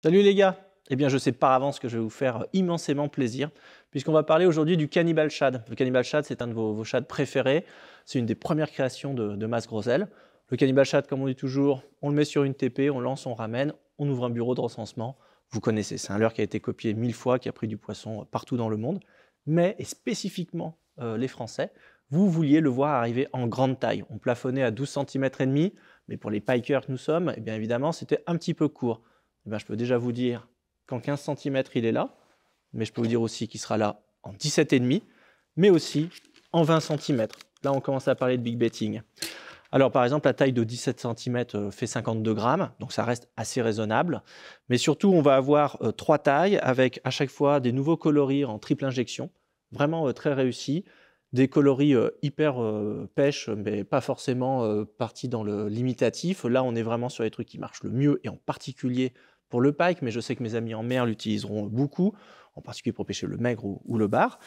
Salut les gars! Eh bien, je sais par avance que je vais vous faire immensément plaisir, puisqu'on va parler aujourd'hui du Cannibal Shad. Le Cannibal Shad, c'est un de vos shads préférés. C'est une des premières créations de Mas Grosel. Le Cannibal Shad, comme on dit toujours, on le met sur une TP, on lance, on ramène, on ouvre un bureau de recensement. Vous connaissez, c'est un leurre qui a été copié 1000 fois, qui a pris du poisson partout dans le monde. Mais, et spécifiquement les Français, vous vouliez le voir arriver en grande taille. On plafonnait à 12 cm et demi, mais pour les pikers que nous sommes, eh bien évidemment, c'était un petit peu court. Eh bien, je peux déjà vous dire qu'en 15 cm, il est là, mais je peux vous dire aussi qu'il sera là en 17,5, mais aussi en 20 cm. Là, on commence à parler de big betting. Alors, par exemple, la taille de 17 cm fait 52 grammes, donc ça reste assez raisonnable. Mais surtout, on va avoir 3 tailles avec à chaque fois des nouveaux coloris en triple injection, vraiment très réussis. Des coloris hyper pêche, mais pas forcément partis dans le limitatif. Là, on est vraiment sur les trucs qui marchent le mieux, et en particulier pour le pike, mais je sais que mes amis en mer l'utiliseront beaucoup, en particulier pour pêcher le maigre ou le bar.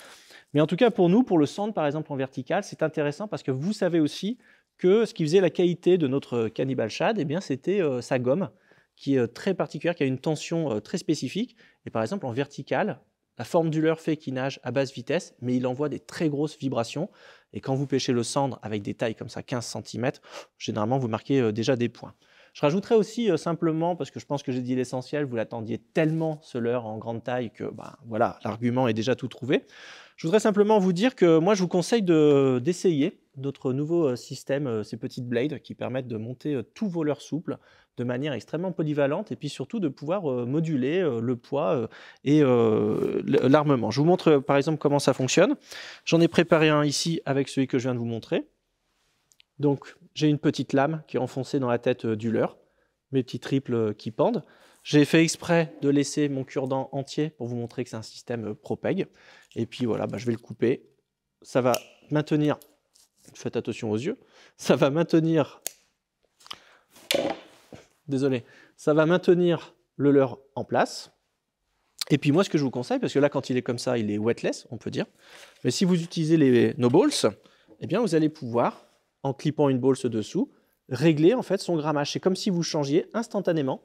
Mais en tout cas, pour nous, pour le sand, par exemple, en vertical, c'est intéressant parce que vous savez aussi que ce qui faisait la qualité de notre Cannibal Shad, eh bien, c'était sa gomme, qui est très particulière, qui a une tension très spécifique. Et par exemple, en vertical, la forme du leurre fait qu'il nage à basse vitesse, mais il envoie des très grosses vibrations. Et quand vous pêchez le sand avec des tailles comme ça, 15 cm, généralement, vous marquez déjà des points. Je rajouterais aussi simplement, parce que je pense que j'ai dit l'essentiel, vous l'attendiez tellement ce leurre en grande taille que voilà, l'argument est déjà tout trouvé. Je voudrais simplement vous dire que moi je vous conseille d'essayer notre nouveau système, ces petites blades qui permettent de monter tous vos leurres souples de manière extrêmement polyvalente et puis surtout de pouvoir moduler le poids et l'armement. Je vous montre par exemple comment ça fonctionne. J'en ai préparé un ici avec celui que je viens de vous montrer. Donc, j'ai une petite lame qui est enfoncée dans la tête du leurre, mes petits triples qui pendent. J'ai fait exprès de laisser mon cure-dent entier pour vous montrer que c'est un système ProPeg. Et puis voilà, je vais le couper. Ça va maintenir, faites attention aux yeux, ça va maintenir, désolé, ça va maintenir le leurre en place. Et puis moi, ce que je vous conseille, parce que là, quand il est comme ça, il est wetless, on peut dire. Mais si vous utilisez nos balls, eh bien, vous allez pouvoir, en clippant une balls dessous, régler en fait son grammage. C'est comme si vous changiez instantanément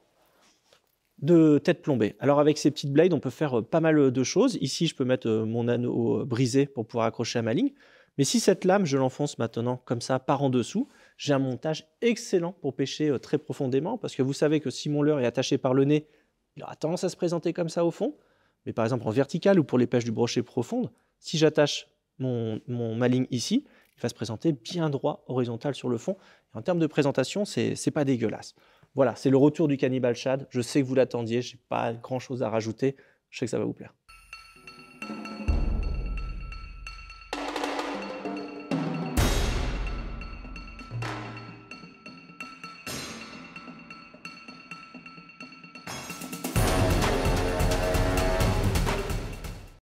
de tête plombée. Alors avec ces petites blades, on peut faire pas mal de choses. Ici, je peux mettre mon anneau brisé pour pouvoir accrocher à ma ligne. Mais si cette lame, je l'enfonce maintenant comme ça par en dessous, j'ai un montage excellent pour pêcher très profondément, parce que vous savez que si mon leurre est attaché par le nez, il aura tendance à se présenter comme ça au fond. Mais par exemple en vertical ou pour les pêches du brochet profonde, si j'attache ma ligne ici, il va se présenter bien droit, horizontal sur le fond. Et en termes de présentation, c'est pas dégueulasse. Voilà, c'est le retour du Cannibal Shad. Je sais que vous l'attendiez, je n'ai pas grand-chose à rajouter. Je sais que ça va vous plaire.